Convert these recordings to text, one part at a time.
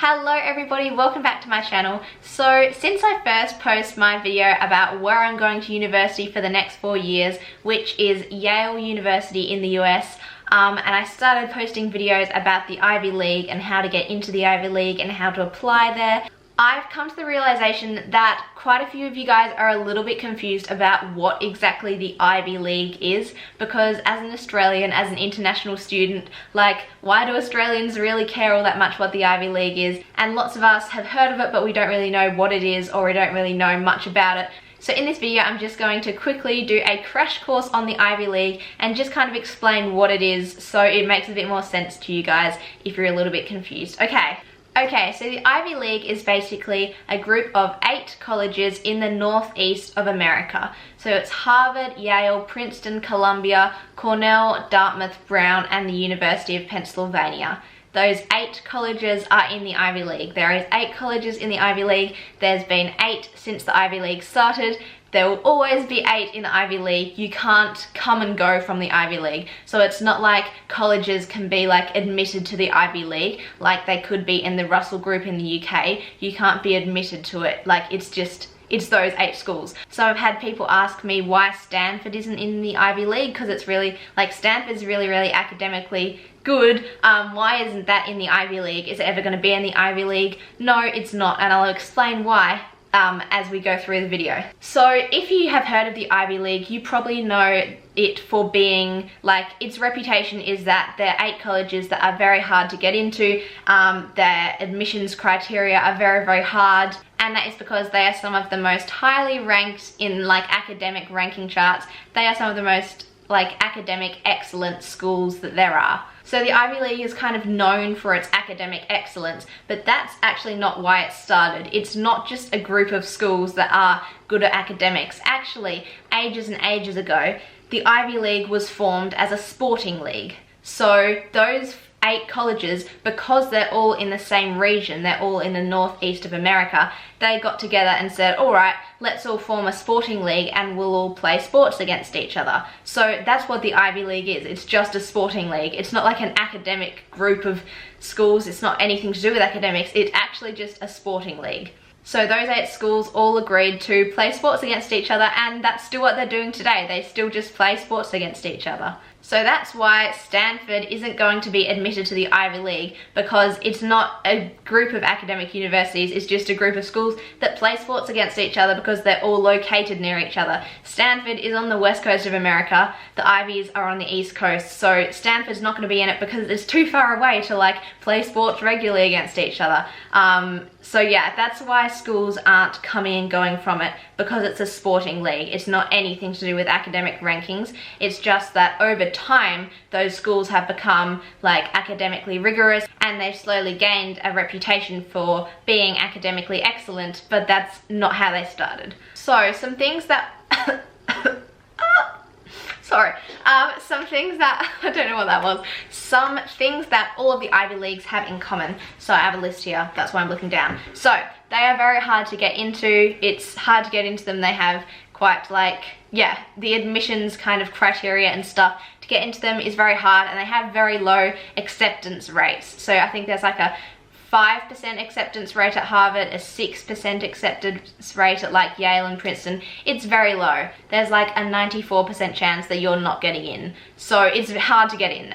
Hello everybody, welcome back to my channel. So since I first posted my video about where I'm going to university for the next 4 years, which is Yale University in the US, and I started posting videos about the Ivy League and how to get into the Ivy League and how to apply there, I've come to the realization that quite a few of you guys are a little bit confused about what exactly the Ivy League is, because as an Australian, as an international student, like, why do Australians really care all that much what the Ivy League is? And lots of us have heard of it, but we don't really know what it is, or we don't really know much about it. So in this video, I'm just going to quickly do a crash course on the Ivy League and just kind of explain what it is so it makes a bit more sense to you guys if you're a little bit confused. Okay, so the Ivy League is basically a group of 8 colleges in the northeast of America. So it's Harvard, Yale, Princeton, Columbia, Cornell, Dartmouth, Brown, and the University of Pennsylvania. Those 8 colleges are in the Ivy League. There is 8 colleges in the Ivy League. There's been 8 since the Ivy League started. There will always be 8 in the Ivy League. You can't come and go from the Ivy League. So it's not like colleges can be like admitted to the Ivy League like they could be in the Russell Group in the UK. You can't be admitted to it. Like, it's those 8 schools. So I've had people ask me why Stanford isn't in the Ivy League, because it's really, like, Stanford's really academically good. Why isn't that in the Ivy League? Is it ever going to be in the Ivy League? No, it's not, and I'll explain why as we go through the video. So if you have heard of the Ivy League, you probably know it for being, like, its reputation is that they're 8 colleges that are very hard to get into. Their admissions criteria are very hard, and that is because they are some of the most highly ranked in, like, academic ranking charts. They are some of the most, like, academic excellent schools that there are. So the Ivy League is kind of known for its academic excellence, but that's actually not why it started. It's not just a group of schools that are good at academics. Actually, ages and ages ago, the Ivy League was formed as a sporting league. So those 8 colleges, because they're all in the same region, they're all in the northeast of America, they got together and said, all right, let's all form a sporting league and we'll all play sports against each other. So that's what the Ivy League is. It's just a sporting league. It's not like an academic group of schools. It's not anything to do with academics. It's actually just a sporting league. So those 8 schools all agreed to play sports against each other, and that's still what they're doing today. They still just play sports against each other. So that's why Stanford isn't going to be admitted to the Ivy League, because it's not a group of academic universities, it's just a group of schools that play sports against each other because they're all located near each other. Stanford is on the west coast of America, the Ivies are on the east coast, so Stanford's not going to be in it because it's too far away to, like, play sports regularly against each other. So yeah, that's why schools aren't coming and going from it, because it's a sporting league. It's not anything to do with academic rankings. It's just that over time, those schools have become, like, academically rigorous, and they've slowly gained a reputation for being academically excellent, but that's not how they started. So some things that some things that, I don't know what that was. Some things that all of the Ivy Leagues have in common. So I have a list here, that's why I'm looking down. So they are very hard to get into. It's hard to get into them. They have quite, like, yeah, the admissions kind of criteria and stuff to get into them is very hard, and they have very low acceptance rates. So I think there's like a 5% acceptance rate at Harvard, a 6% acceptance rate at, like, Yale and Princeton. It's very low. There's like a 94% chance that you're not getting in. So it's hard to get in.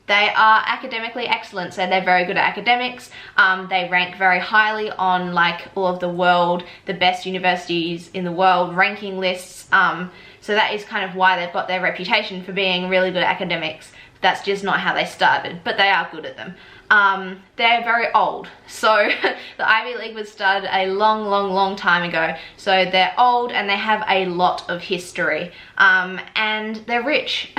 They are academically excellent, so they're very good at academics. They rank very highly on, like, all of the best universities in the world ranking lists. So that is kind of why they've got their reputation for being really good at academics. That's just not how they started, but they are good at them. They're very old. So the Ivy League was started a long time ago. So they're old and they have a lot of history. And they're rich.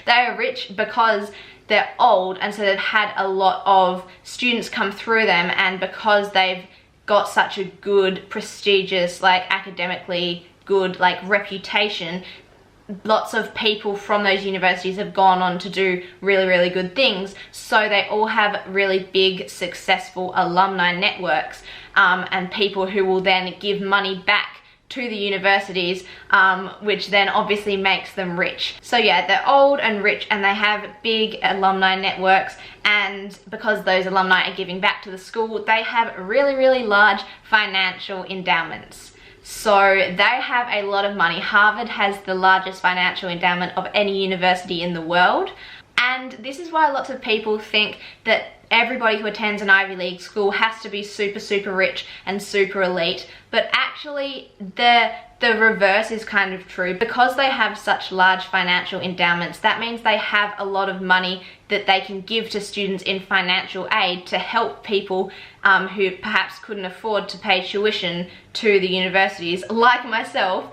They are rich because they're old, and so they've had a lot of students come through them, and because they've got such a good, prestigious, like, academically good, like, reputation, lots of people from those universities have gone on to do really good things. So they all have really big, successful alumni networks, and people who will then give money back to the universities, which then obviously makes them rich. So yeah, they're old and rich and they have big alumni networks, and because those alumni are giving back to the school, they have really large financial endowments. So they have a lot of money. Harvard has the largest financial endowment of any university in the world. And this is why lots of people think that everybody who attends an Ivy League school has to be super rich and super elite. But actually the reverse is kind of true. Because they have such large financial endowments, that means they have a lot of money that they can give to students in financial aid to help people who perhaps couldn't afford to pay tuition to the universities, like myself.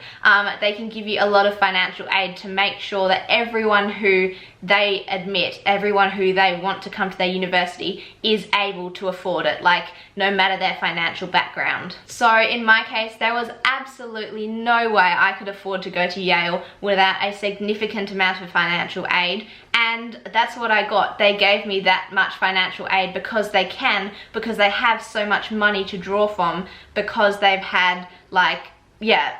They can give you a lot of financial aid to make sure that everyone who they admit, everyone who they want to come to their university, is able to afford it, like no matter their financial background. So in my case, there was absolutely no way I could afford to go to Yale without a significant amount of financial aid, and that's what I got. They gave me that much financial aid because they can, because they have so much money to draw from, because they've had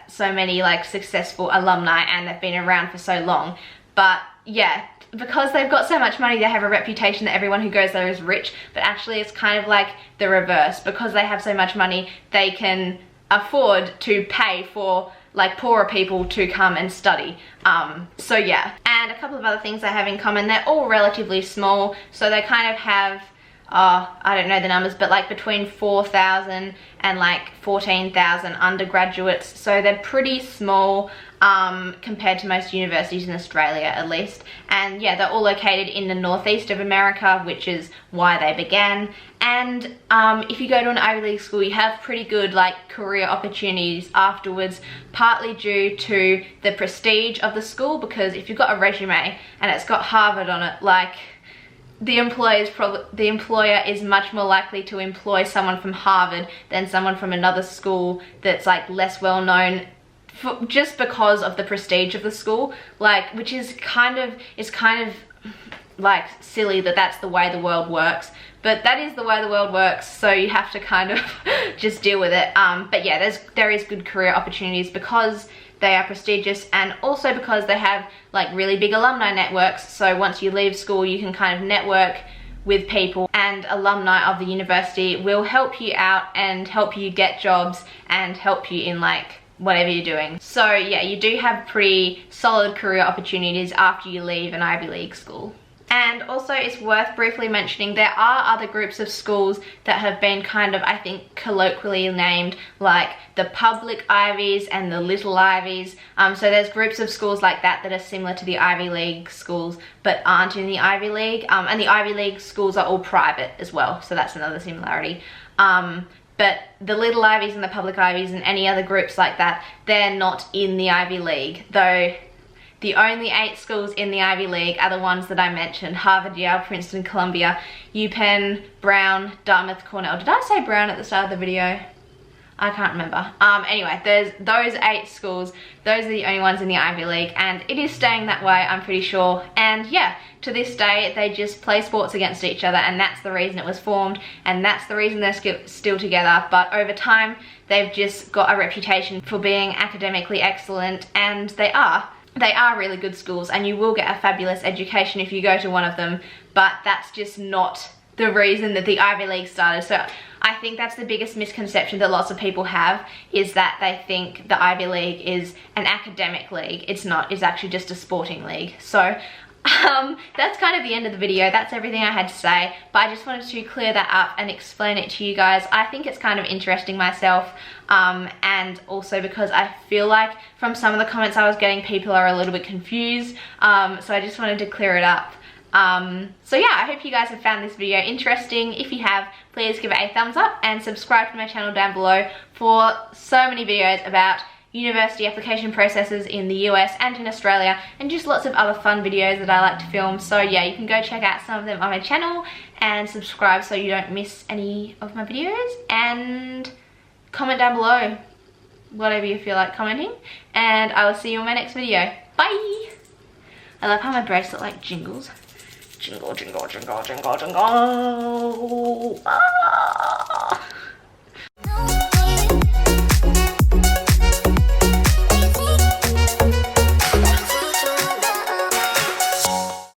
so many successful alumni and they've been around for so long. But yeah, because they've got so much money, they have a reputation that everyone who goes there is rich, but actually it's kind of like the reverse. Because they have so much money, they can afford to pay for poorer people to come and study. So yeah, and a couple of other things they have in common. They're all relatively small, so they kind of have I don't know the numbers, but between 4,000 and 14,000 undergraduates, so they're pretty small compared to most universities in Australia at least. And yeah, they're all located in the northeast of America, which is why they began. And if you go to an Ivy League school, you have pretty good career opportunities afterwards, partly due to the prestige of the school, because if you've got a resume and it's got Harvard on it, the employer is much more likely to employ someone from Harvard than someone from another school that's less well known, just because of the prestige of the school, which is kind of silly that that's the way the world works, but that is the way the world works, so you have to kind of just deal with it. But yeah, there is good career opportunities because they are prestigious, and also because they have really big alumni networks. So once you leave school, you can kind of network with people, and alumni of the university will help you out and help you get jobs and help you in whatever you're doing. So yeah, you do have pretty solid career opportunities after you leave an Ivy League school. And also, it's worth briefly mentioning, there are other groups of schools that have been kind of, I think, colloquially named the public Ivies and the little Ivies. So there's groups of schools like that that are similar to the Ivy League schools but aren't in the Ivy League. And the Ivy League schools are all private as well, so that's another similarity. But the little Ivies and the public Ivies and any other groups like that, they're not in the Ivy League, though. The only 8 schools in the Ivy League are the ones that I mentioned: Harvard, Yale, Princeton, Columbia, UPenn, Brown, Dartmouth, Cornell. Did I say Brown at the start of the video? I can't remember. Anyway, there's those 8 schools. Those are the only ones in the Ivy League, and it is staying that way, I'm pretty sure. And yeah, to this day, they just play sports against each other, and that's the reason it was formed, and that's the reason they're still together. But over time, they've just got a reputation for being academically excellent, and they are. They are really good schools, and you will get a fabulous education if you go to one of them, but that's just not the reason that the Ivy League started. So I think that's the biggest misconception that lots of people have, is that they think the Ivy League is an academic league. It's not. It's actually just a sporting league. So that's kind of the end of the video. That's everything I had to say, but I just wanted to clear that up and explain it to you guys. I think it's kind of interesting myself, and also because I feel like from some of the comments I was getting, people are a little bit confused, so I just wanted to clear it up. So yeah, I hope you guys have found this video interesting. If you have, please give it a thumbs up and subscribe to my channel down below for so many videos about university application processes in the US and in Australia, and just lots of other fun videos that I like to film. So yeah, you can go check out some of them on my channel and subscribe so you don't miss any of my videos, and comment down below whatever you feel like commenting, and I will see you in my next video. Bye! I love how my bracelet jingles. Jingle, jingle, jingle, jingle, jingle. Ah!